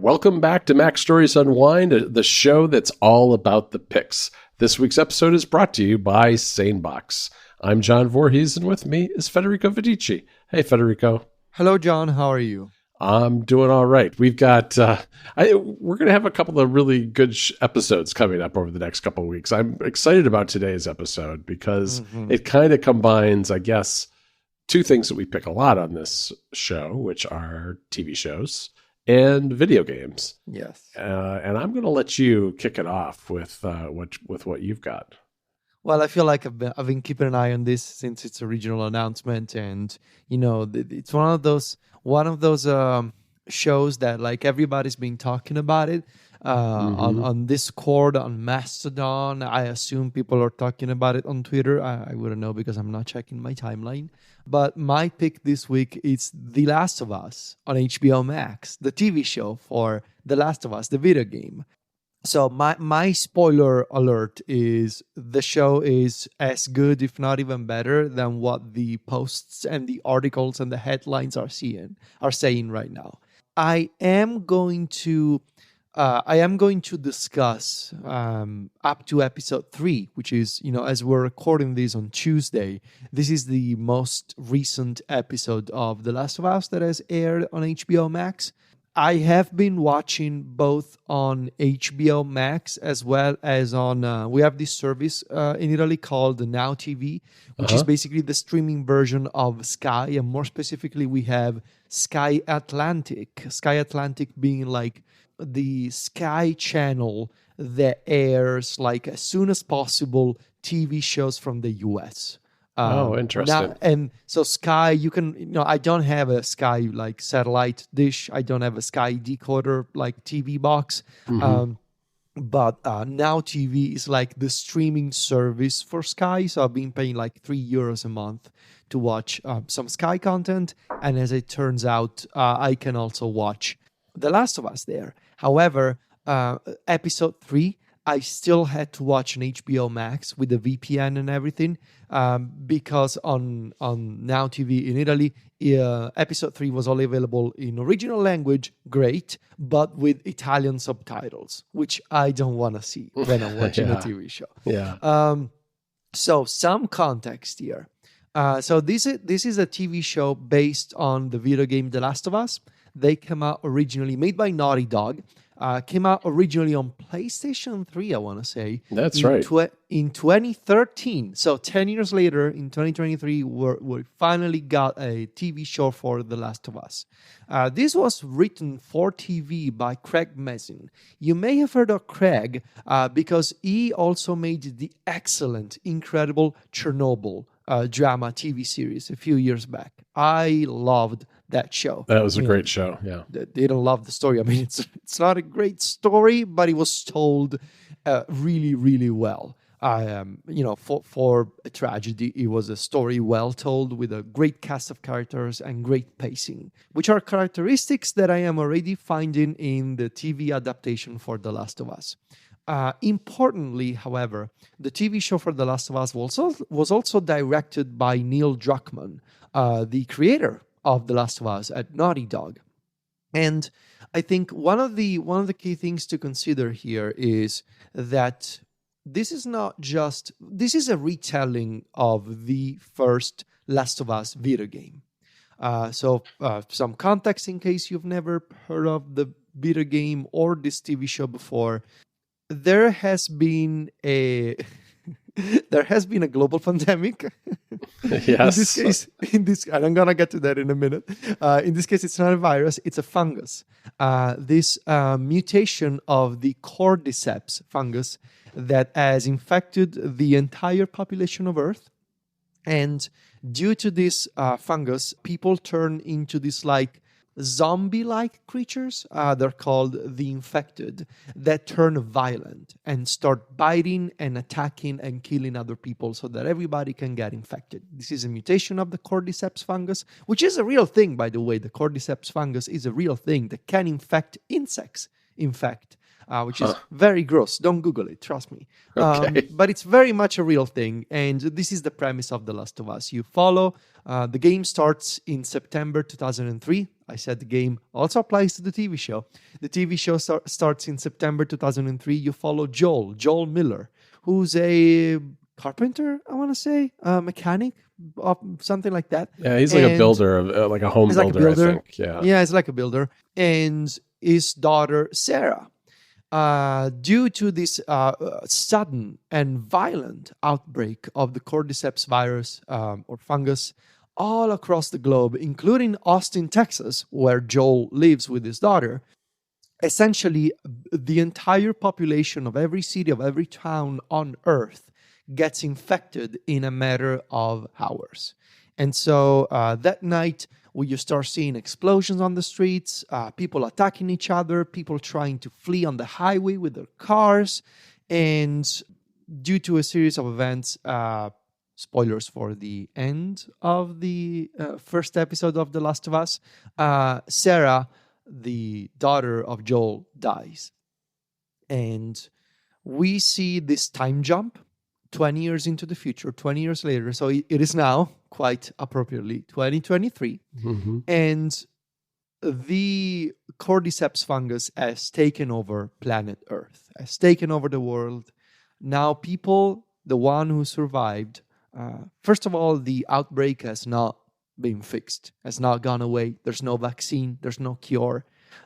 Welcome back to Mac Stories Unwind, the show that's all about the picks. This week's episode is brought to you by SaneBox. I'm John Voorhees, and with me is Federico Vidici. Hey, Federico. Hello, John. How are you? I'm doing all right. We've got, we're going to have a couple of really good episodes coming up over the next couple of weeks. I'm excited about today's episode because it kind of combines, I guess, two things that we pick a lot on this show, which are TV shows and video games. Yes. And I'm going to let you kick it off with what you've got. Well, I feel like I've been keeping an eye on this since its original announcement, and it's one of those shows that like everybody's been talking about it on Discord, on Mastodon. I assume people are talking about it on Twitter. I wouldn't know because I'm not checking my timeline. But my pick this week is The Last of Us on HBO Max, the TV show for The Last of Us, the video game. So my spoiler alert is the show is as good, if not even better, than what the posts and the articles and the headlines are saying right now. I am going to discuss up to episode 3, which is, as we're recording this on Tuesday, this is the most recent episode of The Last of Us that has aired on HBO Max. I have been watching both on HBO Max as well as on, we have this service in Italy called Now TV, which is basically the streaming version of Sky. And more specifically, we have Sky Atlantic. Sky Atlantic being like the Sky channel that airs like as soon as possible TV shows from the US. Interesting. And so Sky, you can, I don't have a Sky like satellite dish. I don't have a Sky decoder like TV box. But Now TV is like the streaming service for Sky. So I've been paying like €3 a month to watch some Sky content. And as it turns out, I can also watch The Last of Us there. However, episode 3, I still had to watch on HBO Max with the VPN and everything because on Now TV in Italy, episode 3 was only available in original language, great, but with Italian subtitles, which I don't want to see when I'm watching a TV show. Yeah. So some context here. So this is a TV show based on the video game The Last of Us. They came out originally, made by Naughty Dog, came out originally on PlayStation 3, I want to say. That's right. In 2013. So 10 years later, in 2023, we finally got a TV show for The Last of Us. This was written for TV by Craig Mazin. You may have heard of Craig because he also made the excellent, incredible Chernobyl drama TV series a few years back. I loved that show. That was a great show. Yeah. They don't love the story. I mean, it's not a great story, but it was told really, really well. For a tragedy, it was a story well told with a great cast of characters and great pacing, which are characteristics that I am already finding in the TV adaptation for The Last of Us. Importantly, however, the TV show for The Last of Us was also directed by Neil Druckmann, the creator of The Last of Us at Naughty Dog. And I think one of the key things to consider here is that this is a retelling of the first Last of Us video game. So some context in case you've never heard of the video game or this TV show before. There has been a global pandemic. Yes. In this, and I'm gonna get to that in a minute. In this case, it's not a virus; it's a fungus. This mutation of the cordyceps fungus that has infected the entire population of Earth, and due to this fungus, people turn into this like zombie-like creatures. They're called the infected, that turn violent and start biting and attacking and killing other people so that everybody can get infected. This is a mutation of the cordyceps fungus, which is a real thing, by the way. The cordyceps fungus is a real thing that can infect insects, in fact. which is very gross. Don't Google it, trust me. Okay. But it's very much a real thing, and this is the premise of The Last of Us. You follow, the game starts in September 2003. I said the game also applies to the TV show. The TV show starts in September 2003. You follow Joel Miller, who's a carpenter, I want to say, mechanic, something like that. Yeah, he's like a builder, like a home builder, I think. Yeah, he's like a builder. And his daughter, Sarah, due to this sudden and violent outbreak of the cordyceps virus or fungus all across the globe, including Austin, Texas, where Joel lives with his daughter, essentially the entire population of every city, of every town on Earth gets infected in a matter of hours. And so that night, you start seeing explosions on the streets, people attacking each other, people trying to flee on the highway with their cars. And due to a series of events, spoilers for the end of the first episode of The Last of Us, Sarah, the daughter of Joel, dies. And we see this time jump 20 years into the future, 20 years later. So it is now, quite appropriately, 2023. Mm-hmm. And the cordyceps fungus has taken over planet Earth, has taken over the world. Now people, the one who survived, first of all, the outbreak has not been fixed, has not gone away. There's no vaccine, there's no cure.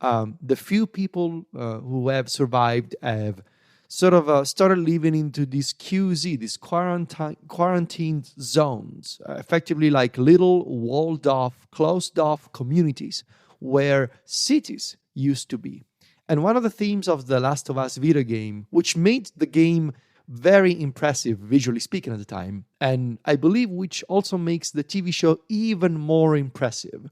The few people who have survived have sort of started living into these QZ, these quarantine zones, effectively like little walled off, closed off communities where cities used to be. And one of the themes of the Last of Us video game, which made the game very impressive, visually speaking at the time, and I believe which also makes the TV show even more impressive,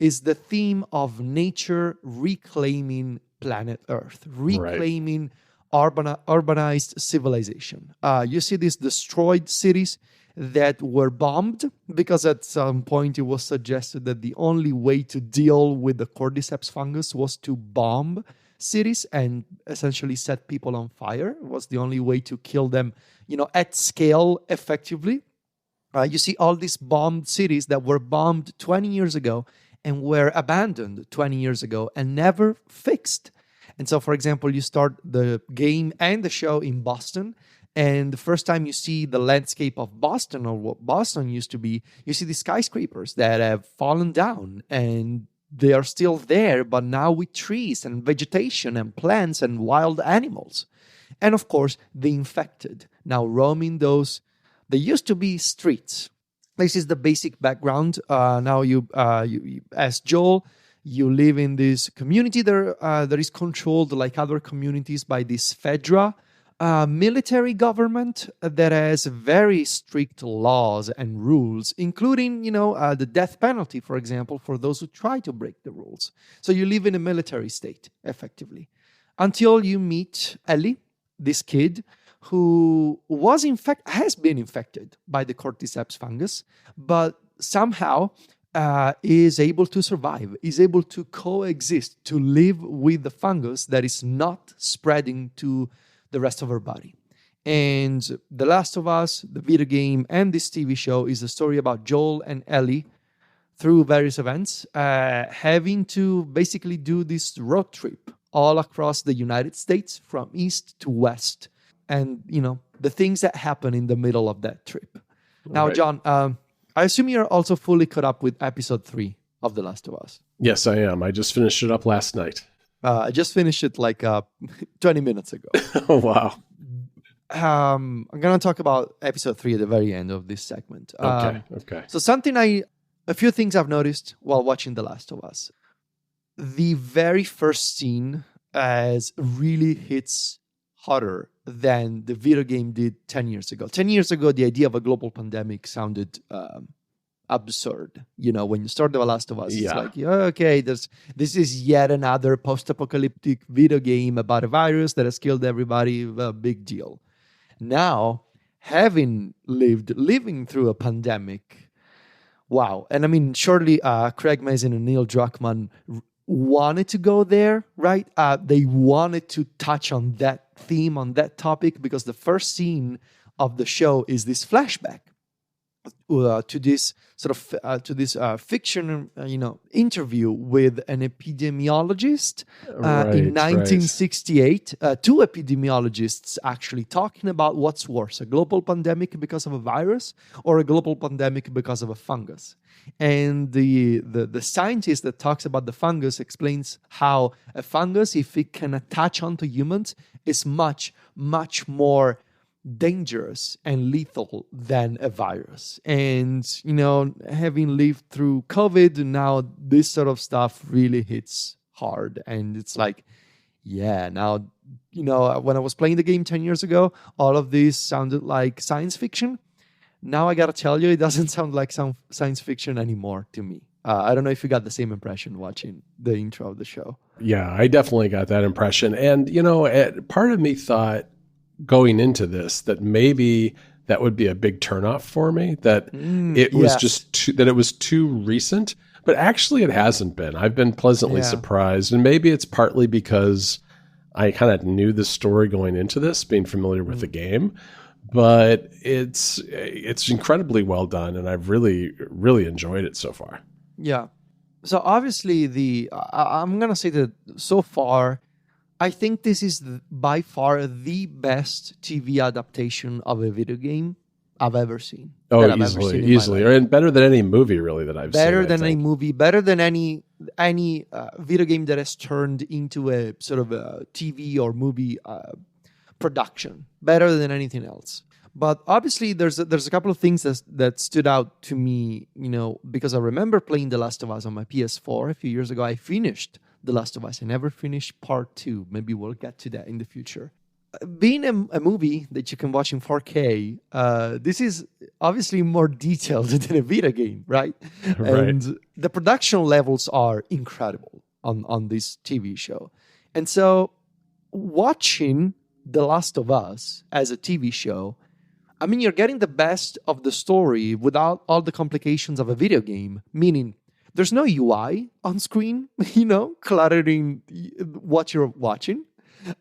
is the theme of nature reclaiming planet Earth, reclaiming urbanized civilization. You see these destroyed cities that were bombed because at some point it was suggested that the only way to deal with the cordyceps fungus was to bomb cities and essentially set people on fire. It was the only way to kill them, at scale effectively. You see all these bombed cities that were bombed 20 years ago and were abandoned 20 years ago and never fixed. And so, for example, you start the game and the show in Boston, and the first time you see the landscape of Boston, or what Boston used to be, you see the skyscrapers that have fallen down, and they are still there, but now with trees and vegetation and plants and wild animals. And of course, the infected, now roaming those, they used to be streets. This is the basic background. Now you as Joel, you live in this community that is controlled, like other communities, by this Fedra military government that has very strict laws and rules, including, the death penalty, for example, for those who try to break the rules. So you live in a military state, effectively, until you meet Ellie, this kid who has been infected by the cordyceps fungus, but somehow is able to survive, is able to coexist, to live with the fungus that is not spreading to the rest of her body. And The Last of Us, the video game, and this TV show is a story about Joel and Ellie through various events, having to basically do this road trip all across the United States from east to west. And, the things that happen in the middle of that trip. Now, John, I assume you're also fully caught up with episode 3 of The Last of Us. Yes, I am. I just finished it up last night. I just finished it like 20 minutes ago. Oh, wow. I'm going to talk about episode 3 at the very end of this segment. Okay. So a few things I've noticed while watching The Last of Us. The very first scene really hits harder than the video game did 10 years ago. 10 years ago, the idea of a global pandemic sounded absurd. When you start The Last of Us, it's like, okay, this is yet another post-apocalyptic video game about a virus that has killed everybody, a big deal. Now, living through a pandemic, wow. And I mean, surely Craig Mazin and Neil Druckmann wanted to go there, right? They wanted to touch on that theme, on that topic, because the first scene of the show is this flashback to this fiction, interview with an epidemiologist in 1968. Two epidemiologists actually talking about what's worse: a global pandemic because of a virus, or a global pandemic because of a fungus. And the scientist that talks about the fungus explains how a fungus, if it can attach onto humans, is much, much more dangerous and lethal than a virus. And having lived through COVID, now this sort of stuff really hits hard. And it's like, yeah, now when I was playing the game 10 years ago, all of this sounded like science fiction. Now I gotta tell you, it doesn't sound like some science fiction anymore to me. I don't know if you got the same impression watching the intro of the show. Yeah, I definitely got that impression. And part of me thought, going into this, that maybe that would be a big turnoff for me, that it was that it was too recent, but actually it hasn't been. I've been pleasantly surprised, and maybe it's partly because I kind of knew the story going into this, being familiar with the game, but it's incredibly well done, and I've really, really enjoyed it so far. Yeah. So obviously I'm going to say that so far, I think this is by far the best TV adaptation of a video game I've ever seen. Oh, easily. And better than any movie, really, that I've seen. Better than any movie, better than any video game that has turned into a sort of a TV or movie production. Better than anything else. But obviously, there's a couple of things that stood out to me, because I remember playing The Last of Us on my PS4 a few years ago. I finished The Last of Us. I never finished part 2. Maybe we'll get to that in the future. Being a movie that you can watch in 4K, this is obviously more detailed than a video game, right? And the production levels are incredible on this TV show. And so watching The Last of Us as a TV show, I mean, you're getting the best of the story without all the complications of a video game, meaning there's no UI on screen, cluttering what you're watching.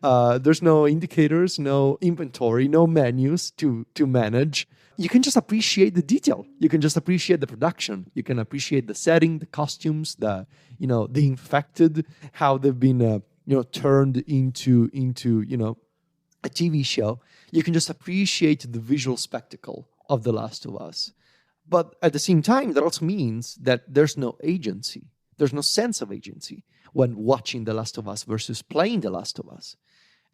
There's no indicators, no inventory, no menus to manage. You can just appreciate the detail. You can just appreciate the production. You can appreciate the setting, the costumes, the infected, how they've been turned into a TV show. You can just appreciate the visual spectacle of The Last of Us. But at the same time, that also means that there's no agency. There's no sense of agency when watching The Last of Us versus playing The Last of Us.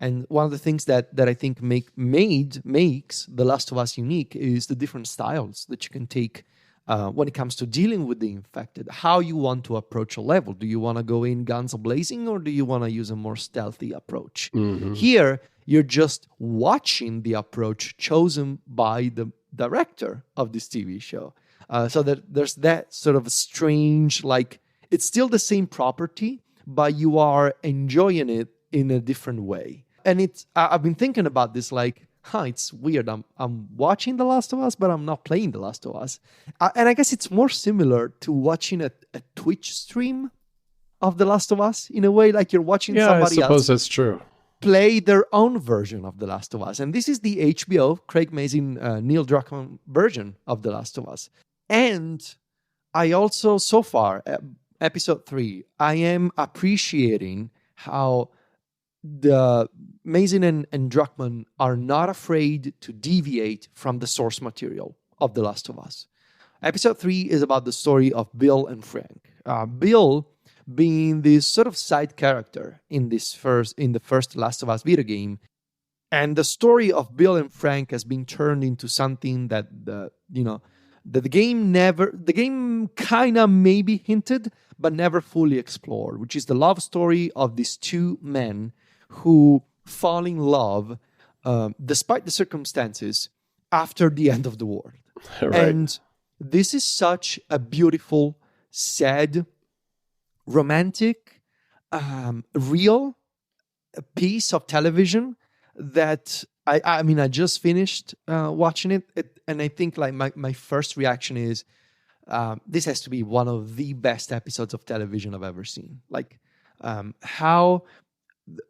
And one of the things that I think makes The Last of Us unique is the different styles that you can take when it comes to dealing with the infected. How you want to approach a level. Do you want to go in guns a-blazing, or do you want to use a more stealthy approach? Mm-hmm. Here, you're just watching the approach chosen by the director of this TV show. So that there's that sort of strange, it's still the same property, but you are enjoying it in a different way. And I've been thinking about this, it's weird. I'm watching The Last of Us, but I'm not playing The Last of Us. And I guess it's more similar to watching a Twitch stream of The Last of Us, in a way, like you're watching somebody else. Yeah, I suppose that's true. Play their own version of The Last of Us. And this is the HBO, Craig Mazin, Neil Druckmann version of The Last of Us. And I also, so far, episode 3, I am appreciating how the Mazin and Druckmann are not afraid to deviate from the source material of The Last of Us. Episode 3 is about the story of Bill and Frank. Bill being this sort of side character in the first Last of Us video game, and the story of Bill and Frank has been turned into something that the game kind of maybe hinted but never fully explored, which is the love story of these two men who fall in love despite the circumstances after the end of the world. Right. And this is such a beautiful, sad, romantic, real piece of television that I just finished watching it, and I think my first reaction is this has to be one of the best episodes of television I've ever seen. Like how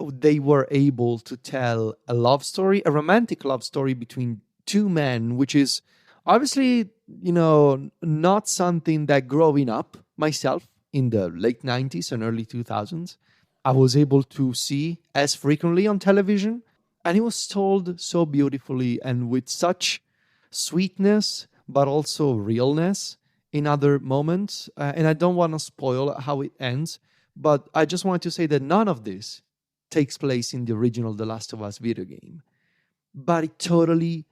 they were able to tell a love story, a romantic love story between two men, which is obviously, not something that growing up myself in the late 90s and early 2000s, I was able to see as frequently on television. And it was told so beautifully and with such sweetness, but also realness in other moments. And I don't want to spoil how it ends, but I just wanted to say that none of this takes place in the original The Last of Us video game. But it totally,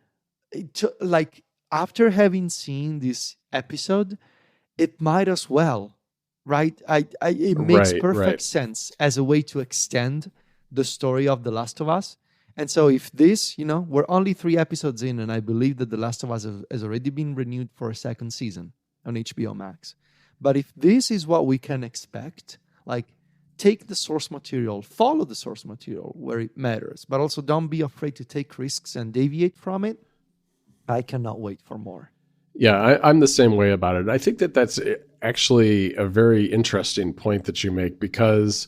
like, after having seen this episode, it might as well, right? It makes perfect sense as a way to extend the story of The Last of Us. And so if this, we're only 3 episodes in, and I believe that The Last of Us has already been renewed for a second season on HBO Max. But if this is what we can expect, like, take the source material, follow the source material where it matters, but also don't be afraid to take risks and deviate from it, I cannot wait for more. Yeah, I'm the same way about it. I think that that's actually a very interesting point that you make, because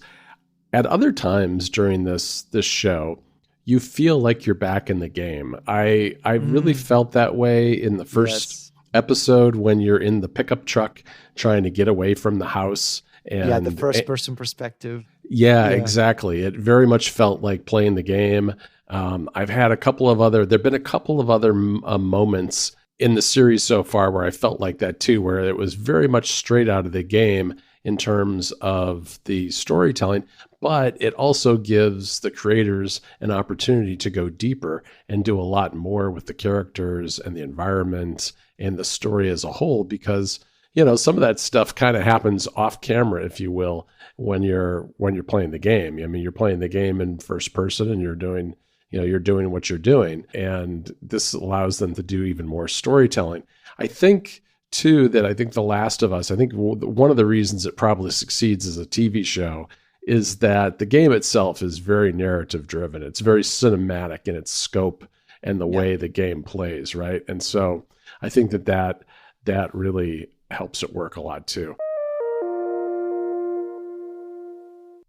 at other times during this show, you feel like you're back in the game. I really felt that way in the first episode when you're in the pickup truck trying to get away from the house. And the first person perspective. Yeah, exactly. It very much felt like playing the game. I've had there've been a couple of other moments in the series so far where I felt like that too, where it was very much straight out of the game in terms of the storytelling, but it also gives the creators an opportunity to go deeper and do a lot more with the characters and the environment and the story as a whole, because some of that stuff kind of happens off camera, if you will, when you're playing the game. I mean, you're playing the game in first person and you're doing what you're doing. And this allows them to do even more storytelling. I think too, The Last of Us, I think one of the reasons it probably succeeds as a TV show is that the game itself is very narrative driven. It's very cinematic in its scope and the way the game plays, right? And so I think that really helps it work a lot too.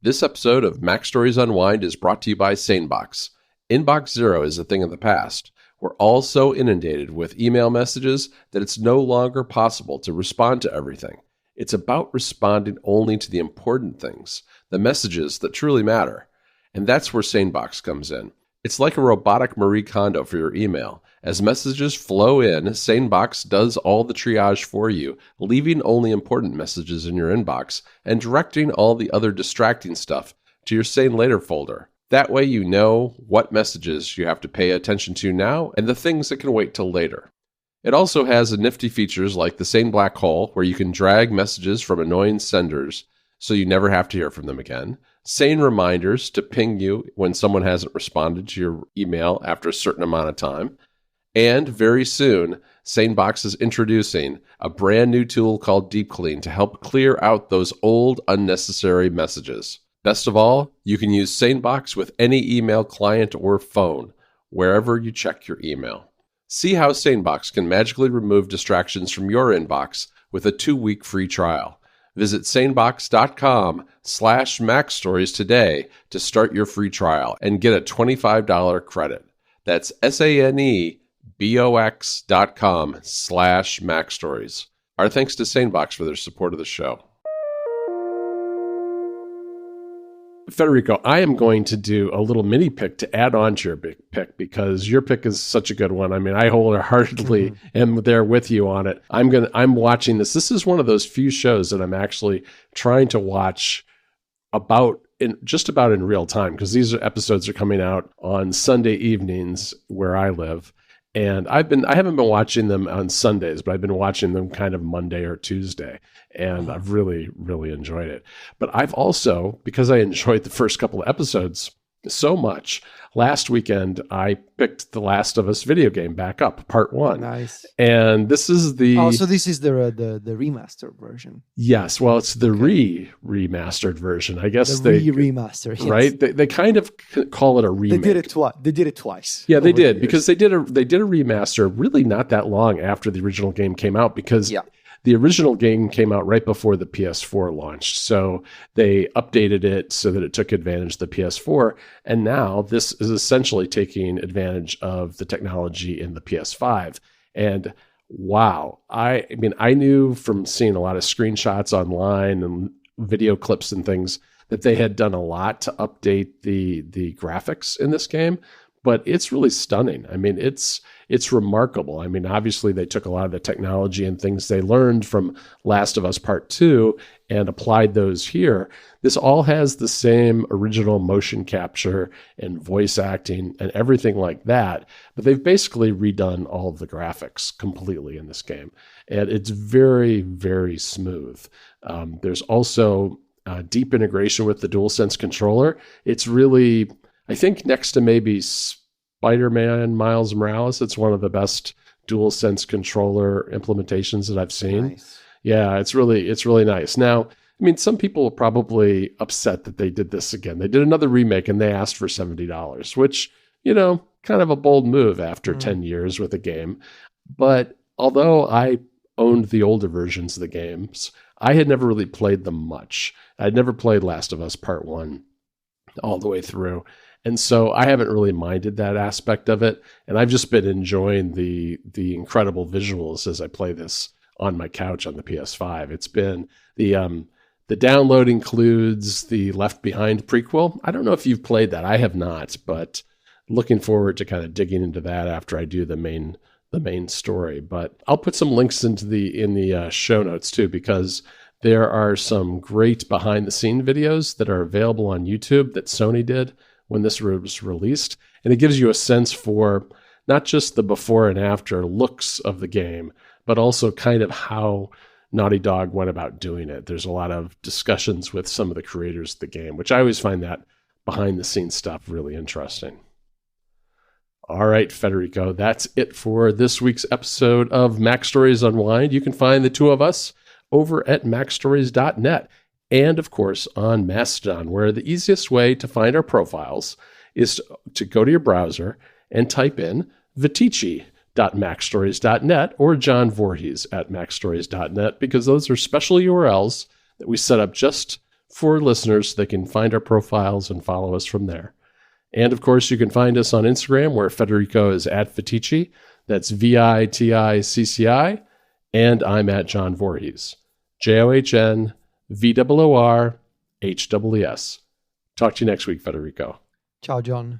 This episode of Mac Stories Unwind is brought to you by SaneBox. Inbox Zero is a thing of the past. We're all so inundated with email messages that it's no longer possible to respond to everything. It's about responding only to the important things, the messages that truly matter. And that's where SaneBox comes in. It's like a robotic Marie Kondo for your email. As messages flow in, SaneBox does all the triage for you, leaving only important messages in your inbox and directing all the other distracting stuff to your Sane Later folder. That way you know what messages you have to pay attention to now and the things that can wait till later. It also has nifty features like the Sane Black Hole, where you can drag messages from annoying senders so you never have to hear from them again. Sane reminders to ping you when someone hasn't responded to your email after a certain amount of time. And very soon, SaneBox is introducing a brand new tool called Deep Clean to help clear out those old, unnecessary messages. Best of all, you can use SaneBox with any email client or phone, wherever you check your email. See how SaneBox can magically remove distractions from your inbox with a 2-week free trial. Visit sanebox.com/MacStories today to start your free trial and get a $25 credit. That's SANEBOX.com/MacStories. Our thanks to SaneBox for their support of the show. Federico, I am going to do a little mini pick to add on to your big pick because your pick is such a good one. I mean, I wholeheartedly am there with you on it. I'm watching this. This is one of those few shows that I'm actually trying to watch just about in real time, because these episodes are coming out on Sunday evenings where I live. And I haven't been watching them on Sundays, but I've been watching them kind of Monday or Tuesday. And I've really, really enjoyed it. But I've also, because I enjoyed the first couple of episodes so much, last weekend I picked The Last of Us video game back up, part 1. Nice. And this is the... so this is the remastered version. Yes, well, it's the remastered version. I guess remaster, yes. Right? They kind of call it a remake. They did it twice. Yeah, they did, because they did a remaster really not that long after the original game came out, because the original game came out right before the PS4 launched. So they updated it so that it took advantage of the PS4. And now this is essentially taking advantage of the technology in the PS5. And wow, I mean, I knew from seeing a lot of screenshots online and video clips and things that they had done a lot to update the graphics in this game, but it's really stunning. I mean, it's remarkable. I mean, obviously they took a lot of the technology and things they learned from Last of Us Part 2 and applied those here. This all has the same original motion capture and voice acting and everything like that, but they've basically redone all of the graphics completely in this game. And it's very, very smooth. There's also deep integration with the DualSense controller. It's really, I think, next to maybe Spider-Man Miles Morales, it's one of the best DualSense controller implementations that I've seen. Nice. Yeah, it's really nice. Now, I mean, some people are probably upset that they did this again. They did another remake and they asked for $70, which, kind of a bold move after 10 years with a game. But although I owned the older versions of the games, I had never really played them much. I'd never played Last of Us Part 1 all the way through. And so I haven't really minded that aspect of it. And I've just been enjoying the incredible visuals as I play this on my couch on the PS5. It's been the download includes the Left Behind prequel. I don't know if you've played that. I have not, but looking forward to kind of digging into that after I do the main story. But I'll put some links in the show notes too, because there are some great behind the scene videos that are available on YouTube that Sony did when this was released. And it gives you a sense for not just the before and after looks of the game, but also kind of how Naughty Dog went about doing it. There's a lot of discussions with some of the creators of the game, which I always find that behind the scenes stuff really interesting. All right, Federico, that's it for this week's episode of Mac Stories Unwind. You can find the two of us over at macstories.net and, of course, on Mastodon, where the easiest way to find our profiles is to go to your browser and type in Viticci.macstories.net or John Voorhees at macstories.net, because those are special URLs that we set up just for listeners so they can find our profiles and follow us from there. And, of course, you can find us on Instagram, where Federico is at Viticci. That's VITICCI. And I'm at John Voorhees. JOHNVOORHWS. Talk to you next week, Federico. Ciao, John.